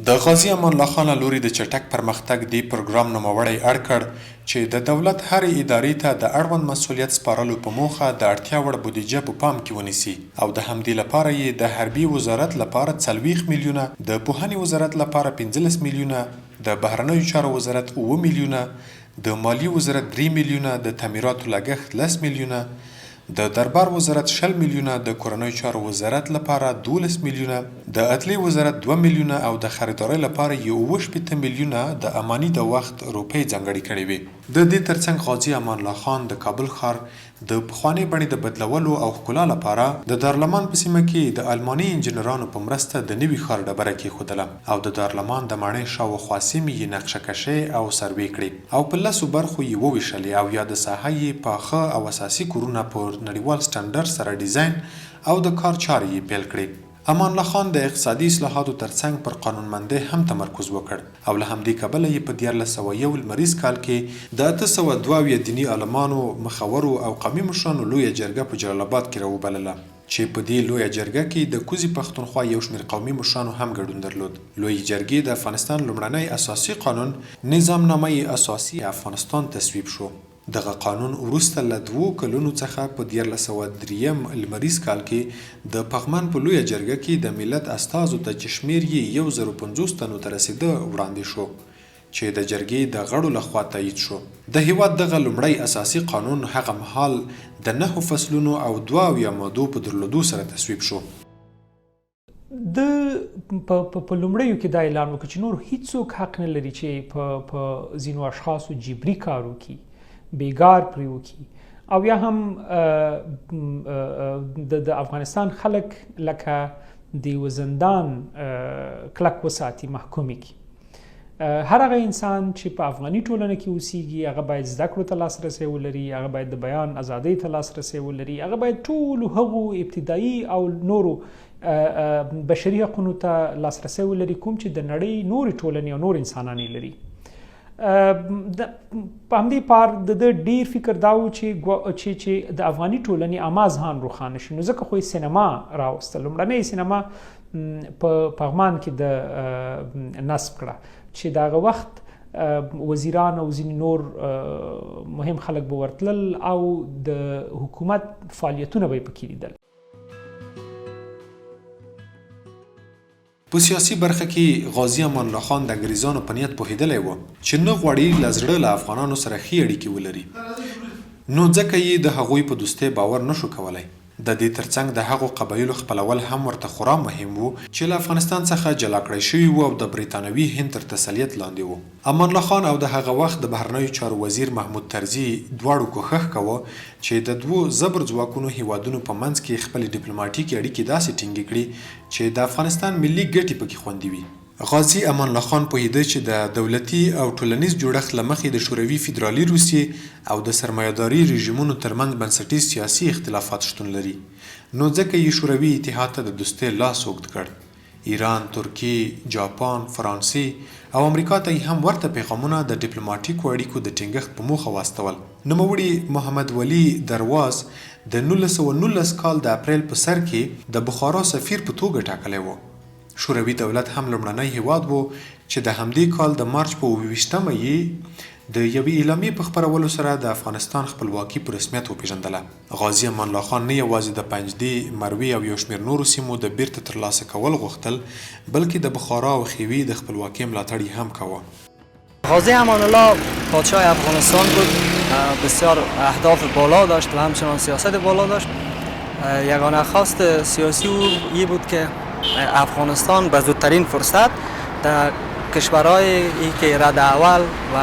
د غازي امان الله خان له لوري د چټک پرمختګ دی پروګرام نوموړی اړ کړ چې د دولت هرې ادارې ته د اړوند مسؤلیت سپارلو په موخه د اړتیا وړ بودیجه په پام کې ونیسي او د همدې لپاره یې د حربي وزارت لپاره 40 میلیونه، د پوهنې وزارت لپاره 15 میلیونه، د بهرنیو چارو وزارت 9 میلیونه، د مالیې وزارت 3 میلیونه، د تعمیراتو لګښت 10 میلیونه، د دربار وزارت 20 میلیونه، د کورنیو چارو وزارت لپاره 12 میلیونه، د عدلیې وزارت 2 میلیونه او د خریدارۍ لپاره 18 میلیونه د اماني د وخت روپۍ ځانګړې کړې وې. د دې ترڅنګ غازي امان الله خان د کابل ښار د پخوانۍ بڼې د بدلولو او ښکلا لپاره د دارالمان په سیمه کې د الماني انجینرانو په مرسته د نوي ښار ډبره کېښودله او د دارالمان د ماڼۍ شاوخوا سیمې یې نقشه کشۍ او سروې کړې او په 10 برخو یې وویشلې او یا د ساحه یې پاخه او اساسي کورونه په نړیوال سټنډرډ سره ډیزاین او د کار چارې یې پیل کړې. امان الله خان د اقتصادي اصلاحاتو ترڅنګ پر قانونمندۍ هم تمرکز وکړ او له همدې کبله یې په 1401 لمریز کال کې د 822 دیني عالمانو، مخورو او قومي مشرانو لویه جرګه په جلال آباد کې راوبلله چې په دې لویه جرګه کې د کوزي پښتونخوا یو شمېر قومي مشرانو هم ګډون درلود. لویې جرګې د افغانستان لومړنی اساسي قانون نظامنامه اساسي افغانستان تصویب شو. دغه قانون وروسته له 2 کلونو څخه په 1403 لمریز کال کې د پغمان په لویه جرګه کې د ملت استازو ته چې شمېر یې 1050 تنو ته رسېده وړاندې شو چې د جرګې د غړو لخوا تایید شو. د هیواد دغه لومړی اساسي قانون هغه مهال د 9 فصلونو او 2 مادو په درلودو سره تصویب شو. د په لومړیو کې دا اعلان وکړ چې نور هیڅوک حق نه لري چې په ځینو اشخاصو جبري کار وکړي، بیګار پرې وکړي او یا هم د افغانستان خلک لکه د یوه زندان کلک وساتي، محکوم کړي. هر هغه انسان چې په افغاني ټولنه کې اوسیږي هغه باید زده کړو ته لاسرسی ولري، هغه باید د بیان ازادۍ ته لاسرسی ولري، هغه باید ټولو هغو ابتدایي او نورو بشري حقونو ته لاسرسی ولري کوم چې د نړۍ نورې ټولنې او نور انسانان یې لري. په همدې پار د ډیر فکر دا و چې د افغاني ټولنې عامه ذهن روښانه شي، نو ځکه خو یې سینما راوسته. لومړنۍ سینما په پغمان کې د نصب کړه چې د هغه وخت وزیران او ځینې نور مهم خلک به ورتلل او د حکومت فعالیتونه به یې پکې لیدل. په سیاسي برخه کې غازي امان الله خان د انګریزانو په نیت پوهېدلی و چې نه غواړي له زړه له افغانانو سره ښې اړیکې ولري، نو ځکه یې د هغوی په دوستۍ باور نشو کولی. د دې ترڅنګ د هغو قبایلو خپلول هم ورته خورا مهم وو چې له افغانستان څخه جلا کړی شوي وو او د برېټانوي هند تر تسلیت لاندې وو. امان الله خان او د هغه وخت د بهرنیو چارو وزیر محمود طرزي دواړو کوښښ کوه چې د 2 زبر ځواکونو هیوادونو په منځ کې خپلې ډیپلوماټیکې اړیکې داسې ټینګې کړي چې د افغانستان ملي ګټې پکې خوندي وي. غازي امان الله خان پوهېده چې د دولتي او ټولنیز جوړښت له مخې د شوروي فدرالي روسیې او د سرمایه‌داري رژیمونو ترمنځ بنسټیز سیاسي اختلافات شتون لري، نو ځکه یې شوروي اتحاد ته د دوستۍ لاس اوږد کړ. ایران، ترکیې، جاپان، فرانسې او امریکا ته یې هم ورته پیغامونه د ډیپلوماټیکو اړیکو د ټینګښت په موخه واستول. نوموړي محمد ولی درواز د 1919 کال د اپریل په سر کې د بخارا سفیر په توګه ټاکلی و. شوروي دولت هم لومړنی هیواد و چې د همدې کال د مارچ په 28مه یې د یوې اعلامیې په خپرولو سره د افغانستان خپلواکي په رسمیت وپېژندله. غازي امان الله خان نه یوازې د پنجدې، مروې او یو شمېر نورو سیمو د بیرته ترلاسه کول غوښتل، بلکې د بخارا او خیوي د خپلواکۍ ملاتړ یې هم کوه. غازی امان الله پادشاه افغانستان بود، بسیار اهداف بالا داشت و همچنان سیاست بالا داشت. یگانه خواست سیاسی او این بود که افغانستان به زودترین فرصت در کشورهایی که رده اول و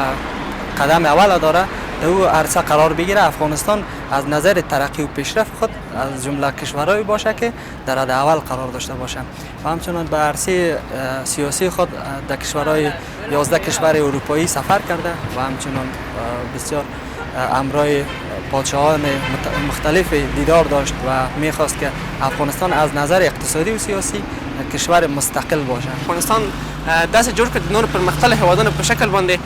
قدم اول داره در او عرصه قرار بگیره. افغانستان از نظر ترقی و پیشرفت خود از جمله کشورهایی باشه که در رده اول قرار داشته باشه و همچنان به عرصه سیاسی خود در کشورهای 11 کشور اروپایی سفر کرده و همچنان بسیار امرای پادشاهان مختلف دیدار داشت و میخواست که افغانستان از نظر اقتصادی و سیاسی کشور مستقل باشه. افغانستان داسې جوړ کړ د نورو پرمختللو هیوادونو په شکل باندې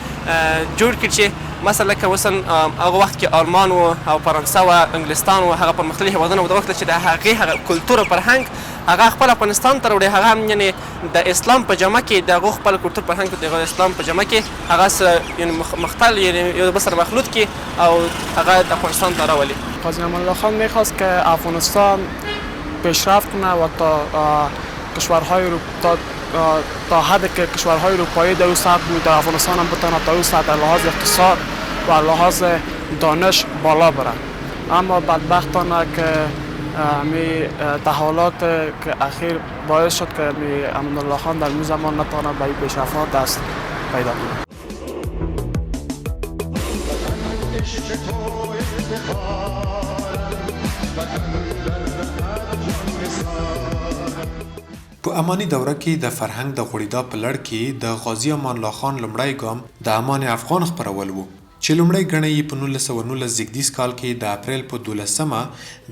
جوړ کړ چې مثلا که اوس هغه وخت کې آلمان و او فرانسه و انګلستان و هغه پرمختللي هیوادونه د وخت چې د هغه کلتور او فرهنګ هغه خپل افغانستان ته راوړي، هغه هم یعنې د اسلام په جامه کې د هغو خپل کلتور فرهنګ کې د اسلام په جامه کې هغه سره یعنې مختل یعنې یو بل سره مخلوط کړي او هغه د افغانستان ته راولي. قاضی امان الله خان میخواست که افغانستان پیشرفت کنه و تا کشورهای تا حد که کشورهای اروپایی در اون سطح بود در افغانستان هم بتونه تا اون سطح در لحاظ اقتصاد و لحاظ دانش بالا بره. اما بدبختانه که می تحولات که اخیر باعث شد که امان الله خان در اون زمان نتونه به این پیشرفت دست پیدا کنه. په اماني دوره کې د فرهنګ د غوړېدا په لړ کې د غازي امان الله خان لومړی ګام د امان افغان خپرول و چې لومړی ګڼه یې په 1919 زیږدیز کال کې د اپریل په 12مه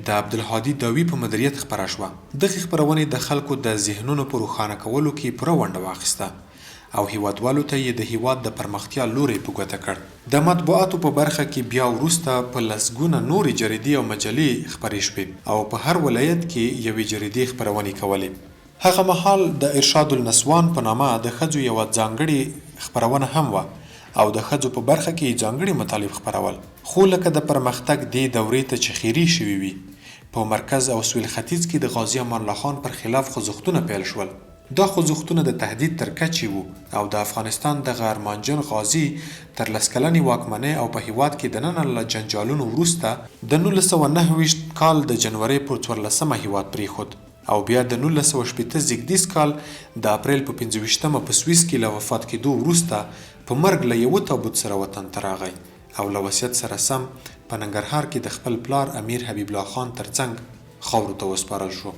د عبدالهادي داوي په مدیریت خپره شوه. دغې خپرونې د خلکو د ذهنونو په روښانه کولو کې پوره ونډه واخیسته او هیوادوالو ته یې د هیواد د پرمختیا لوری په ګوته کړ. د مطبوعاتو په برخه کې بیا وروسته په لسګونه نورې جریدې او مجلې خپرې شوې او په هر ولایت کې یوې جریدې خپرونې کولې. هغه مهال د ارشاد النسوان په نامه د ښځو یوه ځانګړې خپرونه هم وه او د ښځو په برخه کې ځانګړي مطالب خپرول. خو لکه د پرمختګ دې دورې ته چې خیري شوي وي، په مرکز او سویل ختیځ کې د غازي امان الله خان پر خلاف خوځښتونه پیل شول. دا خوځښتونه د تهدید تر کچې وو او د افغانستان دغه ارمانجن غازي تر لس کلنې واکمنۍ او په هیواد کې دننه له جنجالونو وروسته د 1929 کال د جنورۍ پر 14مه هیواد پرېښود او بیا د 1918 زیږدیز کال د اپریل په 25مه په سویس کې له وفات کېدو وروسته په مرګ له یوه تابوت سره وطن ته راغی او له وصیت سره سم په ننګرهار کې د خپل پلار امیر حبیب الله خان ترڅنګ خاورو ته وسپارل شو.